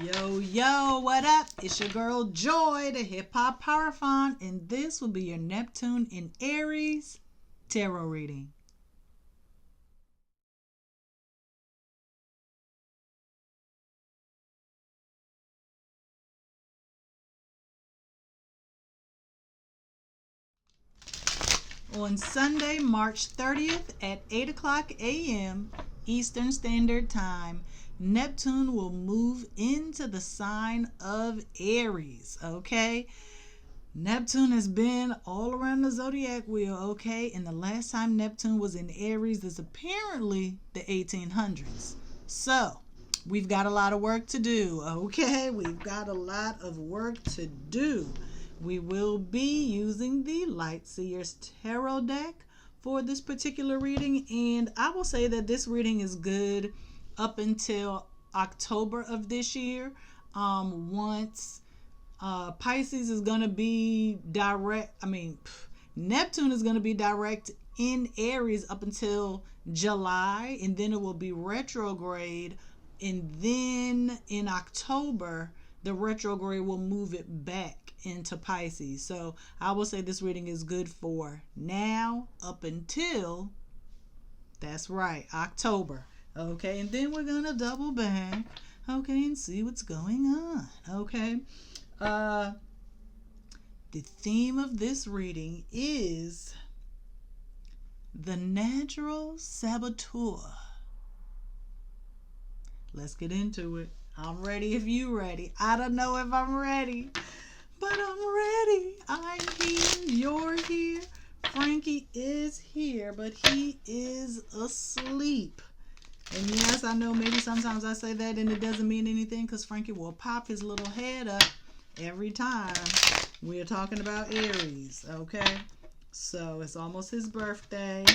Yo, yo, what up? It's your girl Joy, the Hip Hop Power Font, and this will be your Neptune in Aries tarot reading. On Sunday, March 30th at 8 o'clock a.m. Eastern Standard Time, Neptune will move into the sign of Aries, okay? Neptune has been all around the zodiac wheel, okay? And the last time Neptune was in Aries is apparently the 1800s. So, we've got a lot of work to do, okay? We've got a lot of work to do. We will be using the Light Seers Tarot deck for this particular reading, and I will say that this reading is good up until October of this year. Once Pisces is going to be direct, Neptune is going to be direct in Aries up until July, and then it will be retrograde, and then in October the retrograde will move it back into Pisces. So I will say this reading is good for now up until, that's right, October. Okay, and then we're gonna double back, okay, and see what's going on. Okay. The theme of this reading is the natural saboteur. Let's get into it. I'm ready if you're ready. I don't know if I'm ready, but I'm ready. I'm here. You're here. Frankie is here, but he is asleep. And yes, I know maybe sometimes I say that and it doesn't mean anything because Frankie will pop his little head up every time we're talking about Aries, okay? So it's almost his birthday.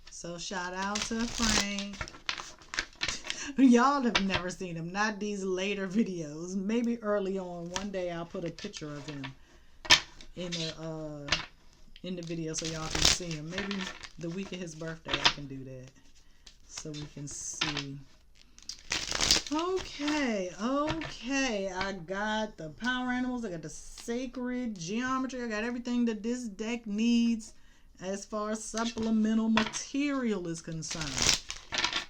So shout out to Frank. Y'all have never seen him, not these later videos. Maybe early on, one day I'll put a picture of him in the video so y'all can see him. Maybe the week of his birthday I can do that so we can see. Okay, I got the power animals, I got the sacred geometry, I got everything that this deck needs as far as supplemental material is concerned.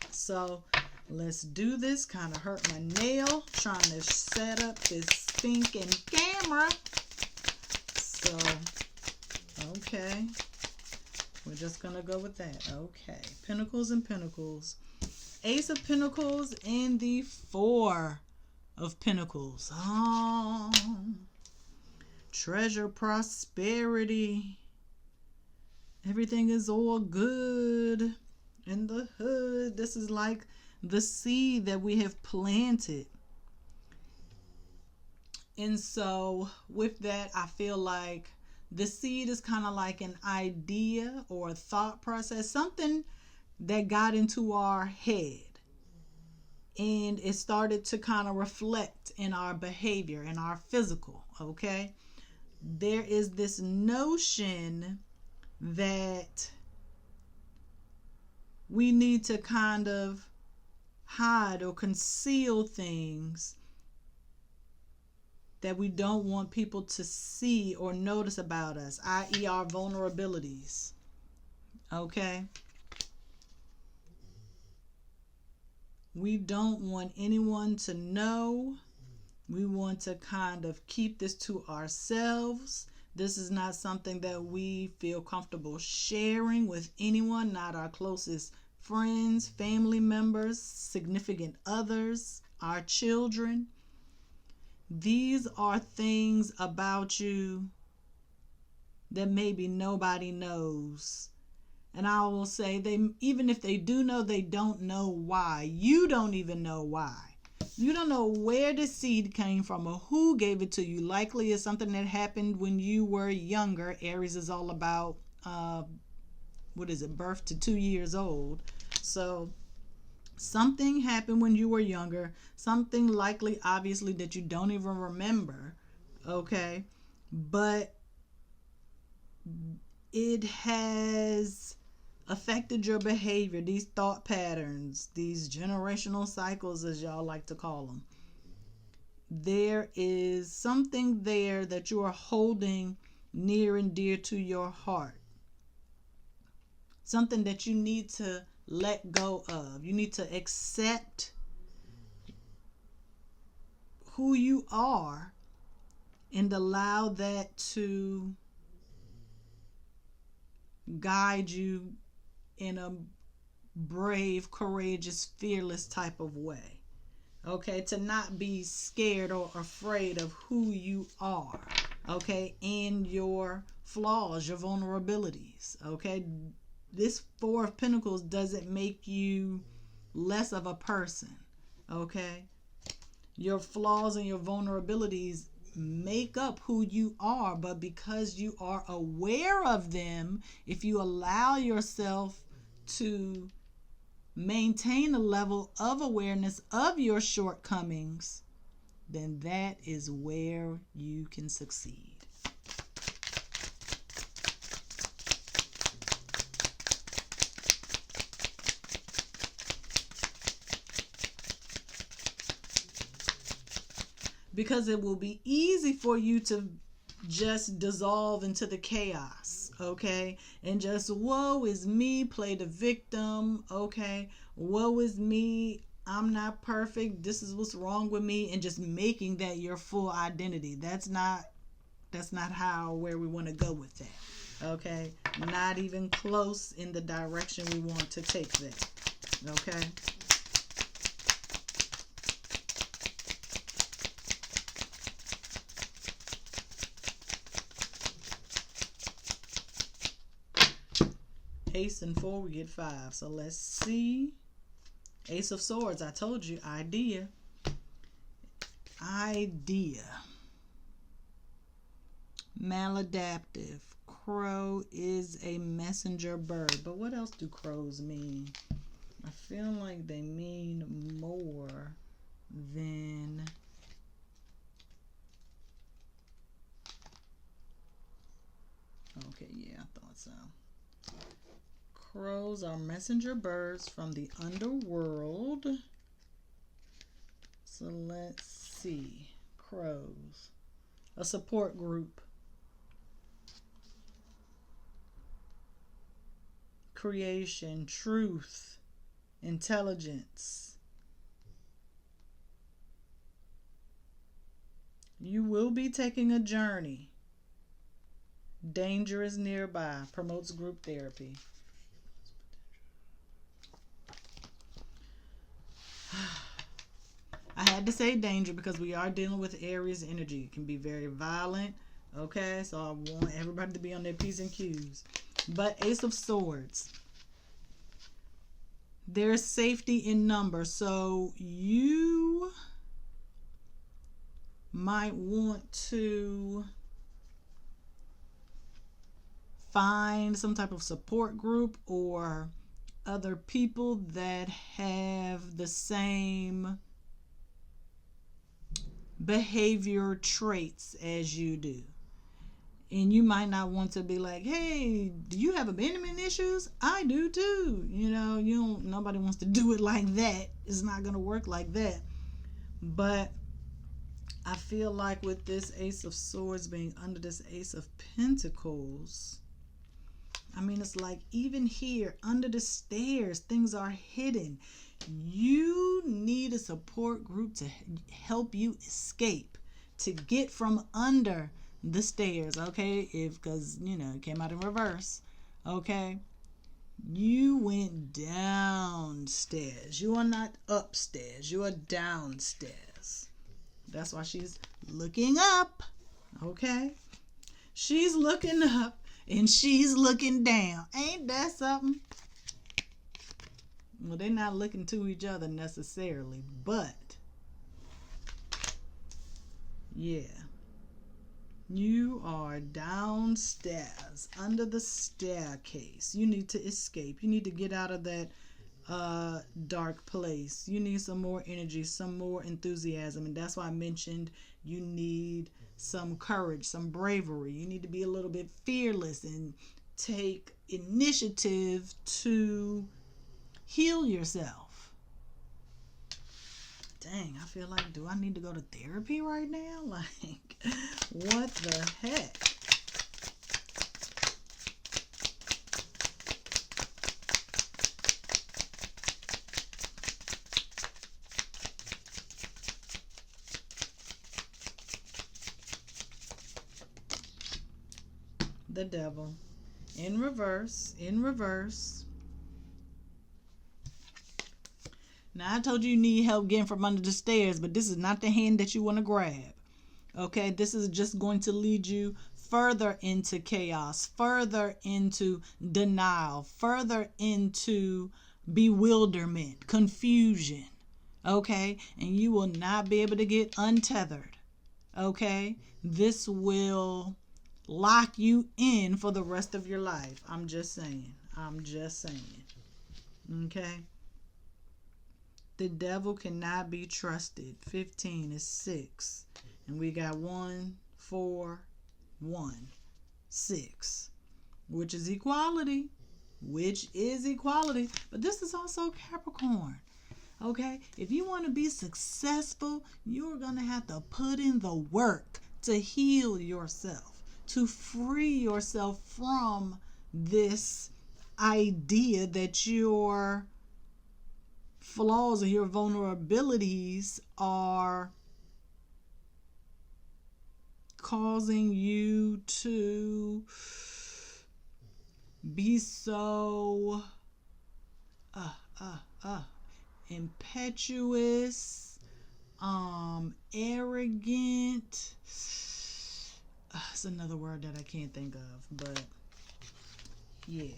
So let's do this. Kind of hurt my nail trying to set up this stinking camera. So, okay. We're just going to go with that. Okay. Pentacles and Pentacles. Ace of Pentacles and the Four of Pentacles. Oh. Treasure, prosperity. Everything is all good in the hood. This is like the seed that we have planted. And so with that, I feel like the seed is kind of like an idea or a thought process, something that got into our head. And it started to kind of reflect in our behavior, in our physical, okay? There is this notion that we need to kind of hide or conceal things that we don't want people to see or notice about us, i.e. our vulnerabilities. Okay? We don't want anyone to know. We want to kind of keep this to ourselves. This is not something that we feel comfortable sharing with anyone, not our closest friends, family members, significant others, our children. These are things about you that maybe nobody knows. And I will say, even if they do know, they don't know why. You don't even know why. You don't know where the seed came from or who gave it to you. Likely it's something that happened when you were younger. Aries is all about, birth to 2 years old. So something happened when you were younger. Something likely, obviously, that you don't even remember. Okay? But it has affected your behavior, these thought patterns, these generational cycles, as y'all like to call them. there is something there that you are holding near and dear to your heart. Something that you need to let go of. You need to accept who you are and allow that to guide you in a brave, courageous, fearless type of way. Okay, to not be scared or afraid of who you are. Okay, and your flaws, your vulnerabilities. Okay, this Four of Pentacles doesn't make you less of a person. Okay, your flaws and your vulnerabilities make up who you are, but because you are aware of them, if you allow yourself to maintain a level of awareness of your shortcomings, then that is where you can succeed. Because it will be easy for you to just dissolve into the chaos, okay? And just, woe is me, play the victim, okay? Woe is me, I'm not perfect, this is what's wrong with me, and just making that your full identity. That's not where we want to go with that, okay? Not even close in the direction we want to take that, okay? Ace and 4, we get 5. So let's see. Ace of Swords, I told you, idea. Maladaptive. Crow is a messenger bird. But what else do crows mean? I feel like they mean more than... Okay, yeah, I thought so. Crows are messenger birds from the underworld. So let's see. Crows. A support group. Creation, truth, intelligence. You will be taking a journey. Danger is nearby. Promotes group therapy. I had to say danger because we are dealing with Aries energy. It can be very violent. Okay, so I want everybody to be on their P's and Q's. But Ace of Swords. There's safety in numbers. So you might want to find some type of support group or other people that have the same behavior traits as you do. And you might not want to be like, hey, do you have abandonment issues? I do too. Nobody wants to do it like that. It's not going to work like that. But I feel like with this Ace of Swords being under this Ace of Pentacles, I mean, it's like even here under the stairs, things are hidden. You need a support group to help you escape, to get from under the stairs, okay? Because it came out in reverse, okay? You went downstairs. You are not upstairs. You are downstairs. That's why she's looking up, okay? She's looking up and she's looking down. Ain't that something? Well, they're not looking to each other necessarily, but yeah. You are downstairs under the staircase. You need to escape. You need to get out of that dark place. You need some more energy, some more enthusiasm. And that's why I mentioned you need some courage, some bravery. You need to be a little bit fearless and take initiative to heal yourself, dang, I feel like, do I need to go to therapy right now? Like, what the heck? The devil. In reverse, in reverse. Now, I told you need help getting from under the stairs, but this is not the hand that you want to grab. Okay, this is just going to lead you further into chaos, further into denial, further into bewilderment, confusion. Okay, and you will not be able to get untethered. Okay, this will lock you in for the rest of your life. I'm just saying. I'm just saying. Okay. The devil cannot be trusted. 15 is 6. And we got 1, 4, 1, 6. Which is equality. Which is equality. But this is also Capricorn. Okay? If you want to be successful, you're going to have to put in the work to heal yourself, to free yourself from this idea that your flaws or your vulnerabilities are causing you to be so impetuous, arrogant. It's another word that I can't think of, but yeah.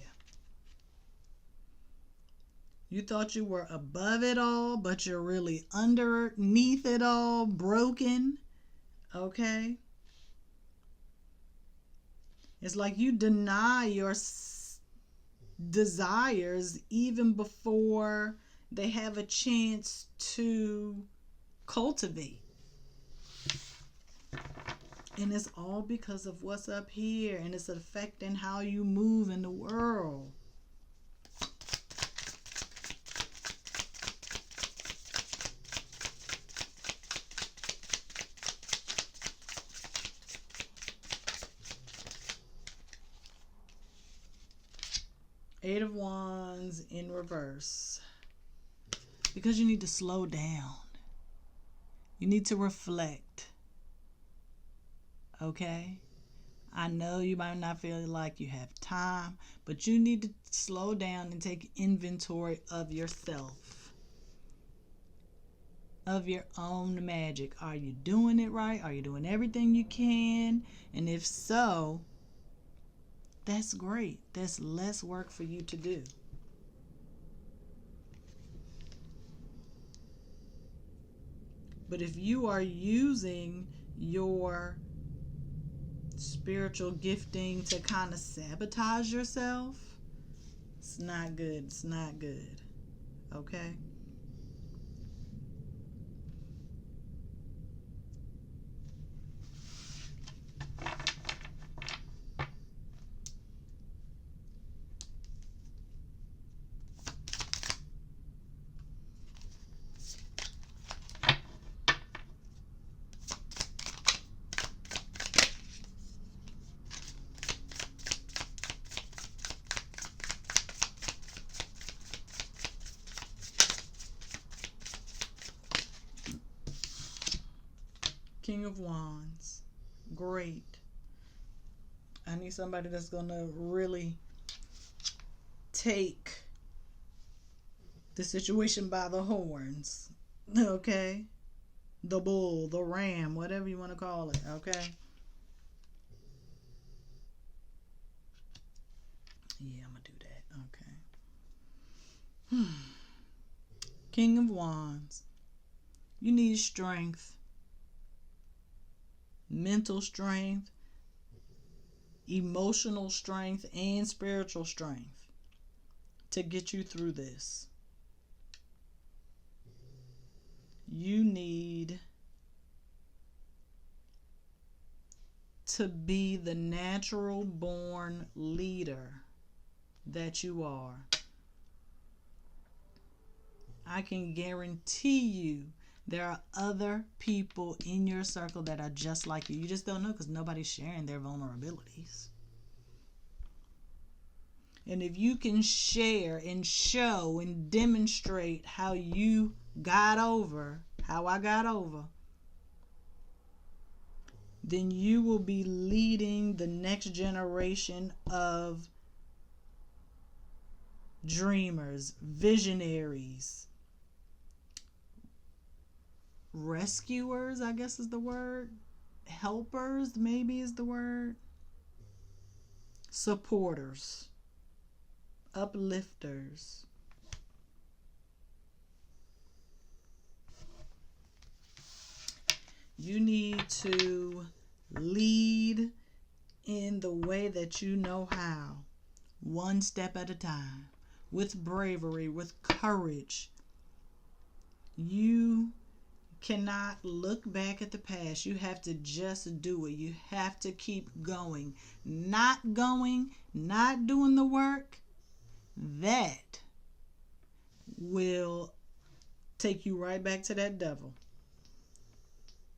You thought you were above it all, but you're really underneath it all, broken. Okay? It's like you deny your desires even before they have a chance to cultivate. And it's all because of what's up here, and it's affecting how you move in the world. Eight of Wands in reverse. Because you need to slow down. You need to reflect. Okay? I know you might not feel like you have time, but you need to slow down and take inventory of yourself, of your own magic. Are you doing it right? Are you doing everything you can? And if so, that's great. That's less work for you to do. But if you are using your spiritual gifting to kind of sabotage yourself, it's not good. It's not good. Okay? King of Wands. Great. I need somebody that's going to really take the situation by the horns. Okay? The bull, the ram, whatever you want to call it. Okay? Yeah, I'm going to do that. Okay. King of Wands. You need strength. Mental strength, emotional strength, and spiritual strength to get you through this. You need to be the natural born leader that you are. I can guarantee you There are other people in your circle that are just like you. You just don't know because nobody's sharing their vulnerabilities. And if you can share and show and demonstrate how you got over, how I got over, then you will be leading the next generation of dreamers, visionaries, rescuers, I guess is the word, helpers, maybe is the word, supporters, uplifters. You need to lead in the way that you know how, one step at a time, with bravery, with courage. You cannot look back at the past. You have to just do it. You have to keep going. Not doing the work, that will take you right back to that devil.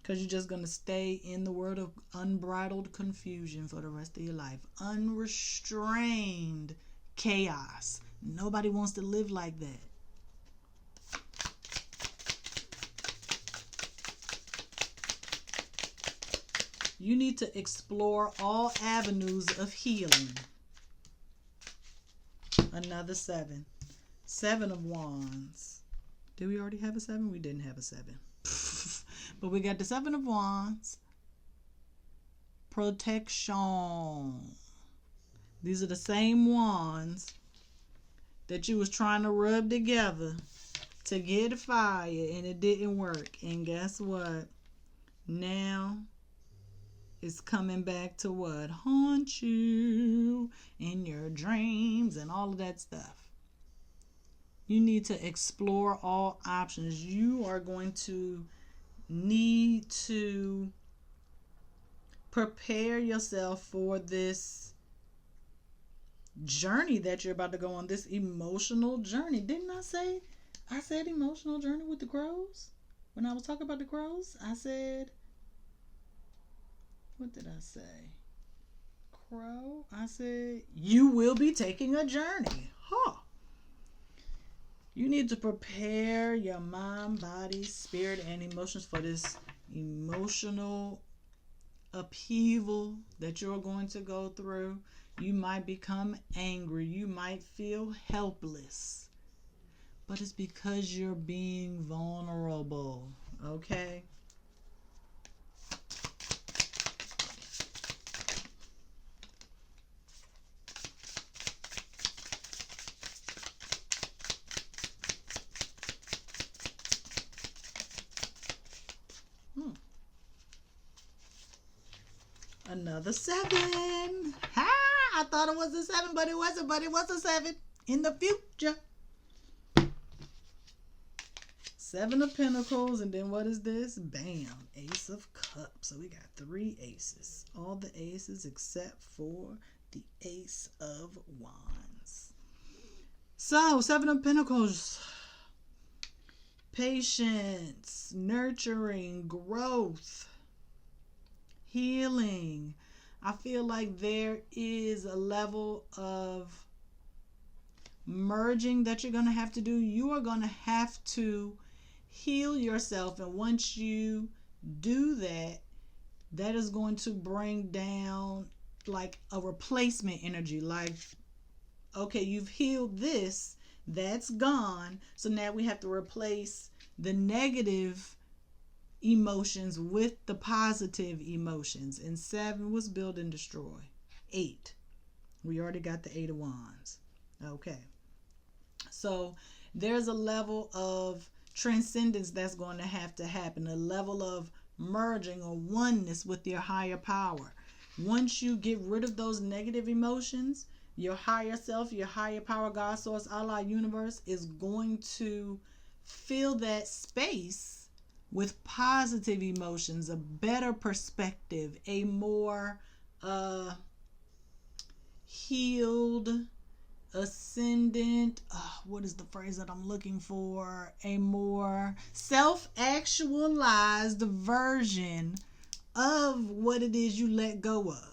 Because you're just going to stay in the world of unbridled confusion for the rest of your life. Unrestrained chaos. Nobody wants to live like that. You need to explore all avenues of healing. Another 7. 7 of Wands. Did we already have a 7? We didn't have a 7. But we got the 7 of Wands. Protection. These are the same wands that you was trying to rub together to get fire, and it didn't work. And guess what? Now it's coming back to what? Haunt you in your dreams and all of that stuff. You need to explore all options. You are going to need to prepare yourself for this journey that you're about to go on, this emotional journey. Didn't I say I said emotional journey with the crows? When I was talking about the crows, I said, what did I say? Crow? I said, you will be taking a journey. Huh. You need to prepare your mind, body, spirit, and emotions for this emotional upheaval that you're going to go through. You might become angry. You might feel helpless. But it's because you're being vulnerable. Okay? Another 7. Ha! I thought it was a 7, but it wasn't. But it was a 7 in the future. 7 of Pentacles, and then what is this? Bam! Ace of Cups. So we got 3 aces. All the aces except for the Ace of Wands. So 7 of Pentacles. Patience, nurturing, growth, healing. I feel like there is a level of merging that you're going to have to do. You are going to have to heal yourself, and once you do that, that is going to bring down like a replacement energy. Like, okay, you've healed this, that's gone, so now we have to replace the negative emotions with the positive emotions. And 7 was build and destroy. 8, we already got the 8 of Wands. Okay, so there's a level of transcendence that's going to have to happen, a level of merging or oneness with your higher power. Once you get rid of those negative emotions, your higher self, your higher power, God, source, Allah, universe is going to fill that space with positive emotions, a better perspective, a more healed, ascendant, what is the phrase that I'm looking for? A more self-actualized version of what it is you let go of.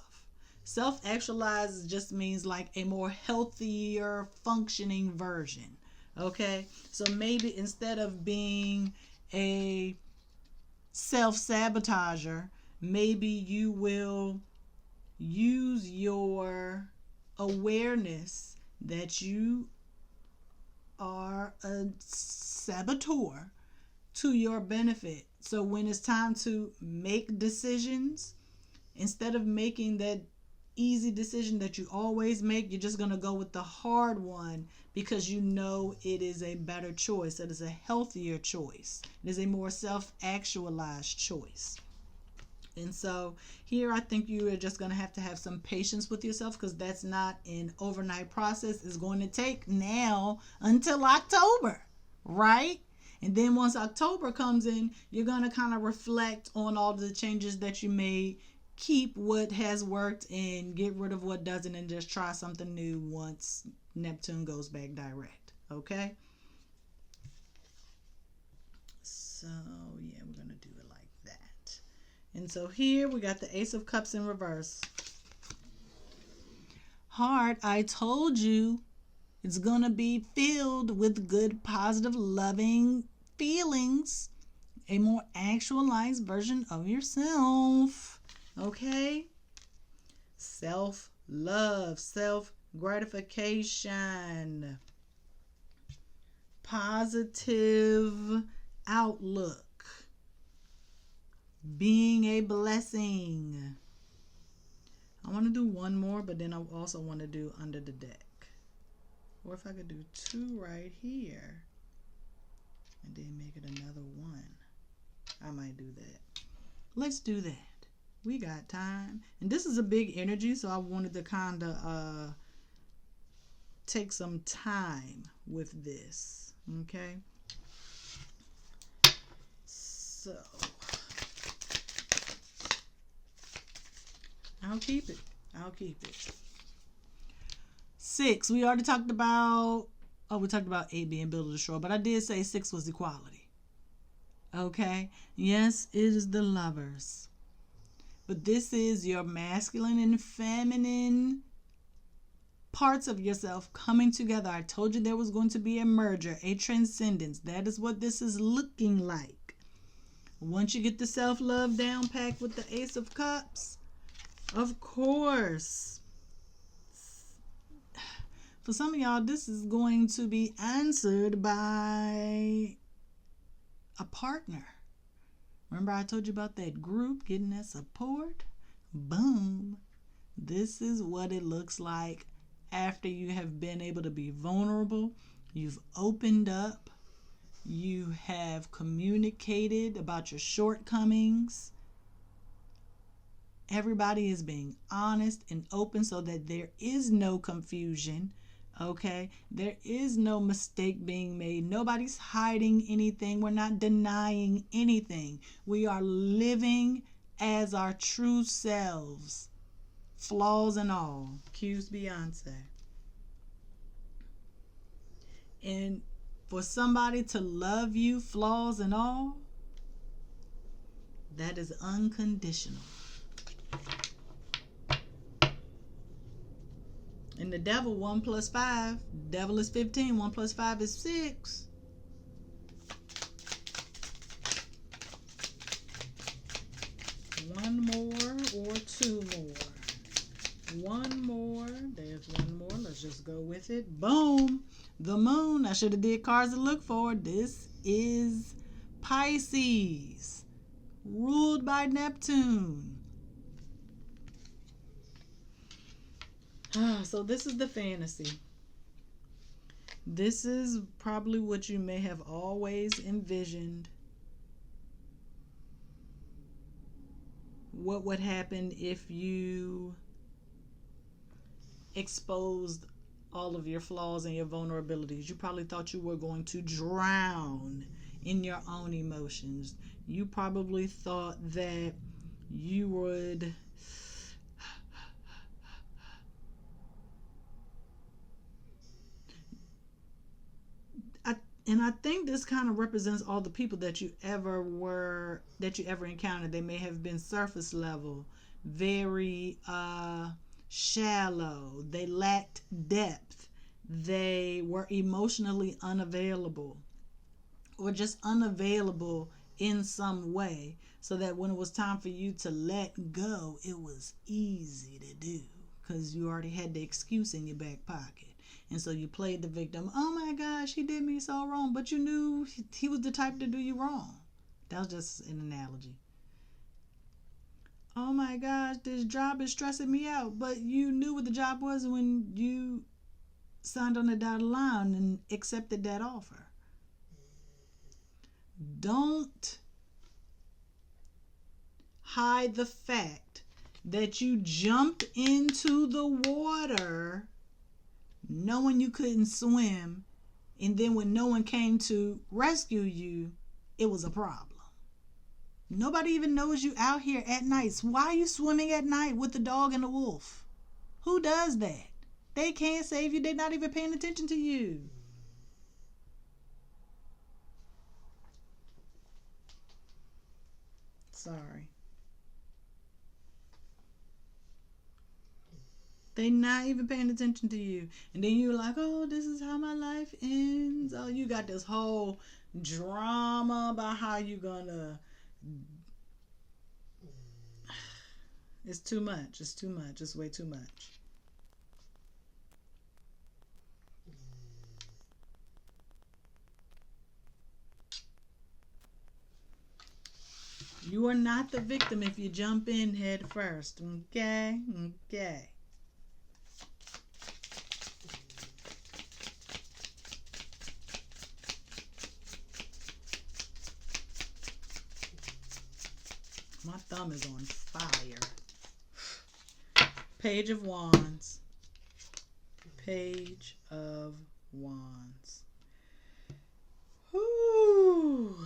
Self-actualized just means like a more healthier functioning version. Okay, so maybe instead of being a self-sabotager, maybe you will use your awareness that you are a saboteur to your benefit. So when it's time to make decisions, instead of making that easy decision that you always make, you're just going to go with the hard one because you know it is a better choice. It is a healthier choice. It is a more self-actualized choice. And so here I think you are just going to have some patience with yourself, because that's not an overnight process. It's going to take now until October, right? And then once October comes in, you're going to kind of reflect on all the changes that you made, keep what has worked and get rid of what doesn't, and just try something new once Neptune goes back direct. Okay? So, yeah, we're going to do it like that. And so here we got the Ace of Cups in reverse. Heart, I told you it's going to be filled with good, positive, loving feelings. A more actualized version of yourself. Okay? Self-love, self-gratification, positive outlook, being a blessing. I want to do one more, but then I also want to do under the deck. Or if I could do two right here and then make it another one, I might do that. Let's do that. We got time. And this is a big energy, so I wanted to kind of take some time with this. Okay? So, I'll keep it. 6. We already talked about, we talked about 8 being build or destroy, but I did say 6 was equality. Okay? Yes, it is the Lovers. But this is your masculine and feminine parts of yourself coming together. I told you there was going to be a merger, a transcendence. That is what this is looking like. Once you get the self-love down packed with the Ace of Cups, of course, for some of y'all, this is going to be answered by a partner. Remember I told you about that group getting that support? Boom. This is what it looks like after you have been able to be vulnerable. You've opened up. You have communicated about your shortcomings. Everybody is being honest and open so that there is no confusion. Okay? There is no mistake being made. Nobody's hiding anything. We're not denying anything. We are living as our true selves, flaws and all. Cues Beyonce. And for somebody to love you, flaws and all, that is unconditional. And the devil, 1 + 5. Devil is 15. 1 + 5 is 6. One more or two more? One more. There's one more. Let's just go with it. Boom. The Moon. I should have did cards to look for. This is Pisces, ruled by Neptune. So this is the fantasy. This is probably what you may have always envisioned. What would happen if you exposed all of your flaws and your vulnerabilities? You probably thought you were going to drown in your own emotions. You probably thought that you would And I think this kind of represents all the people that you ever encountered. They may have been surface level, very shallow. They lacked depth. They were emotionally unavailable, or just unavailable in some way, so that when it was time for you to let go, it was easy to do because you already had the excuse in your back pocket. And so you played the victim. Oh my gosh, he did me so wrong. But you knew he was the type to do you wrong. That was just an analogy. Oh my gosh, this job is stressing me out. But you knew what the job was when you signed on the dotted line and accepted that offer. Don't hide the fact that you jumped into the water knowing you couldn't swim, and then when no one came to rescue you, it was a problem. Nobody even knows you out here at night. So why are you swimming at night with the dog and the wolf? Who does that? They can't save you. They're not even paying attention to you. Sorry. They not even paying attention to you. And then you're like, oh, this is how my life ends. Oh, you got this whole drama about how you gonna... It's too much. It's too much. It's way too much. You are not the victim if you jump in head first. Okay? Okay. My thumb is on fire. Page of Wands. Page of Wands. Whew.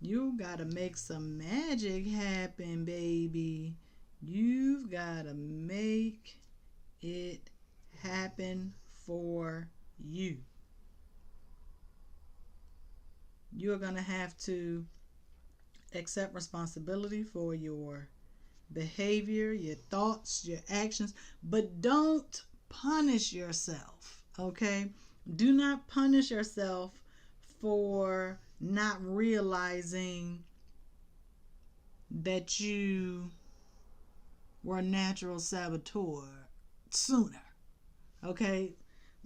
You gotta make some magic happen, baby. You've gotta make it happen for you. You're gonna have to accept responsibility for your behavior, your thoughts, your actions, but don't punish yourself, okay? Do not punish yourself for not realizing that you were a natural saboteur sooner, okay?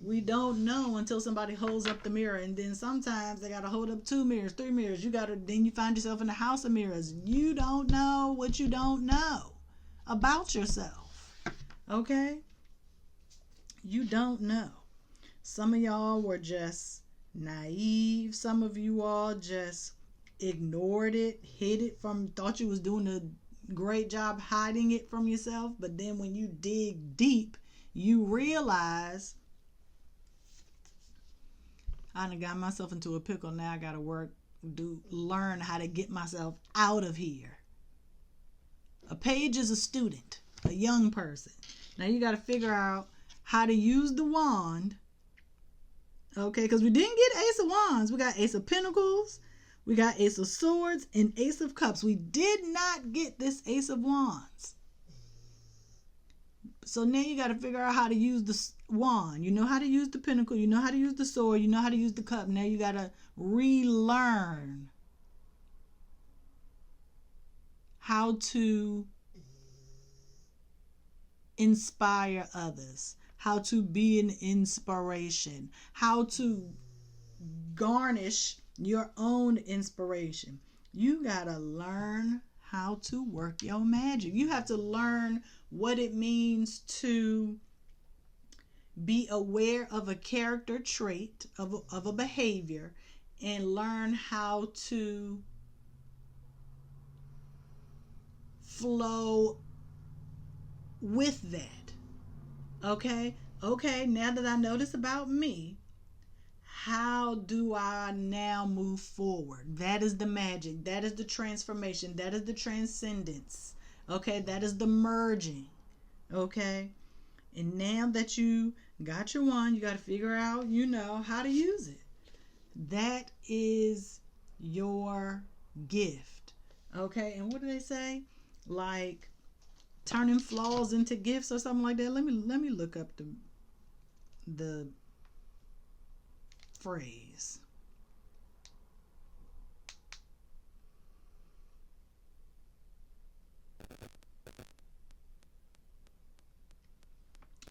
We don't know until somebody holds up the mirror, and then sometimes they gotta hold up 2 mirrors, 3 mirrors. Then you find yourself in a house of mirrors. You don't know what you don't know about yourself, okay? You don't know. Some of y'all were just naive. Some of you all just ignored it, hid it thought you was doing a great job hiding it from yourself. But then when you dig deep, you realize, I done got myself into a pickle. Now I gotta learn how to get myself out of here. A page is a student, a young person. Now you gotta figure out how to use the wand. Okay, because we didn't get Ace of Wands. We got Ace of Pentacles, we got Ace of Swords, and Ace of Cups. We did not get this Ace of Wands. So now you got to figure out how to use the wand. You know how to use the pentacle. You know how to use the sword. You know how to use the cup. Now you got to relearn how to inspire others, how to be an inspiration, how to garnish your own inspiration. You got to learn how to work your magic. You have to learn what it means to be aware of a character trait, of a behavior, and learn how to flow with that. Okay, now that I know this about me, how do I now move forward? That is the magic. That is the transformation. That is the transcendence. Okay, that is the merging. Okay, and now that you got your wand, you got to figure out, how to use it. That is your gift. Okay, and what do they say? Like turning flaws into gifts or something like that. Let me look up the phrase.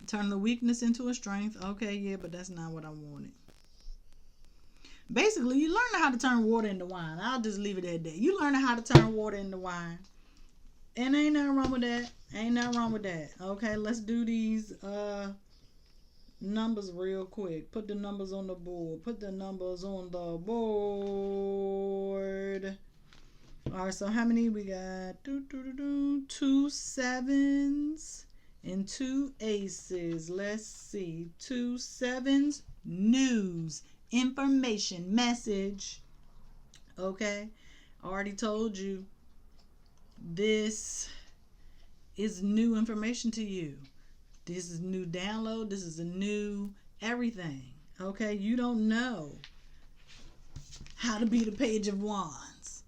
Turn the weakness into a strength. Okay, yeah, but that's not what I wanted. Basically, you learn how to turn water into wine. I'll just leave it at that. You learn how to turn water into wine. And ain't nothing wrong with that. Ain't nothing wrong with that. Okay, let's do these numbers real quick. Put the numbers on the board. Put the numbers on the board. All right, so how many we got? 2 sevens and 2 aces. Let's see. 2 sevens, news, information, message. Okay, I already told you this is new information to you. This is new download. This is a new everything. Okay, you don't know how to be the Page of Wands.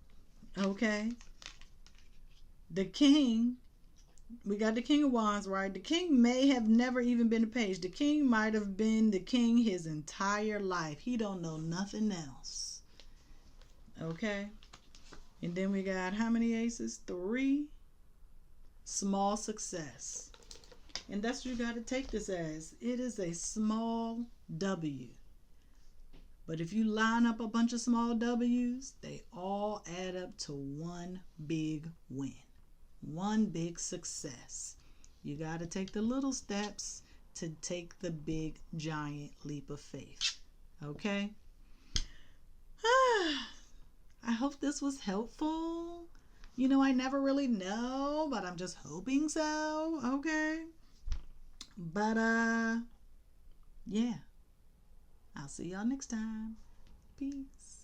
Okay, the King. We got the King of Wands, right? The King may have never even been a page. The King might have been the King his entire life. He don't know nothing else. Okay, and then we got how many aces? 3. Small success. And that's what you got to take this as. It is a small W. But if you line up a bunch of small W's, they all add up to one big win. One big success. You got to take the little steps to take the big giant leap of faith. Okay? I hope this was helpful. You know, I never really know, but I'm just hoping so. Okay? But yeah. I'll see y'all next time. Peace.